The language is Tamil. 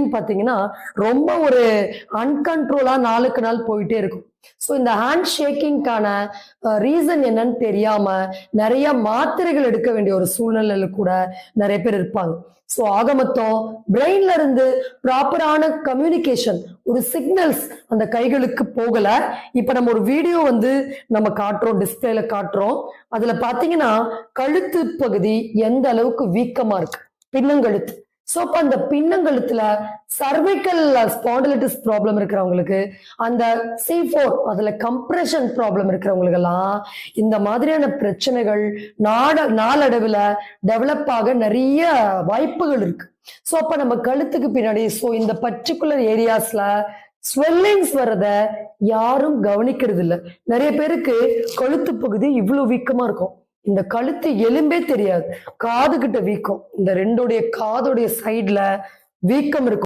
எப்படின்னு பாத்தீங்கன்னா ரொம்ப ஒரு அன்கண்ட்ரோலா நாளுக்கு நாள் போயிட்டே இருக்கும். ஸோ இந்த ஹேண்ட் ஷேக்கிங்கான ரீசன் என்னன்னு தெரியாம நிறைய மாத்திரைகள் எடுக்க வேண்டிய ஒரு சூழ்நிலையில கூட நிறைய பேர் இருப்பாங்க. ஸோ ஆக மொத்தம் பிரெயின்ல இருந்து ப்ராப்பரான கம்யூனிகேஷன், ஒரு சிக்னல்ஸ் அந்த கைகளுக்கு போகல. இப்ப நம்ம ஒரு வீடியோ நம்ம காட்டுறோம், டிஸ்பிளேல காட்டுறோம். அதுல பாத்தீங்கன்னா கழுத்து பகுதி எந்த அளவுக்கு வீக்கமா இருக்கு, பின்னங்கழுத்து. சோ அப்ப அந்த பின்னங்கழுத்துல சர்வைக்கல் ஸ்பாண்டிலிட்டிஸ் ப்ராப்ளம் இருக்கிறவங்களுக்கு, அந்த C4 அதுல கம்ப்ரெஷன் ப்ராப்ளம் இருக்கிறவங்களுக்கு எல்லாம் இந்த மாதிரியான பிரச்சனைகள் நாளடைவுல டெவலப் ஆக நிறைய வாய்ப்புகள் இருக்கு. சோ அப்ப நம்ம கழுத்துக்கு பின்னாடி இந்த பர்டிகுலர் ஏரியாஸ்ல ஸ்வெல்லிங்ஸ் வர்றத யாரும் கவனிக்கிறது இல்ல. நிறைய பேருக்கு கழுத்து பகுதி இவ்வளவு வீக்கமா இருக்கும், இந்த கழுத்து எலும்பே தெரியாது. காது கிட்ட வீக்கம், இந்த ரெண்டுடைய காதுடைய சைட்ல வீக்கம் இருக்கும்.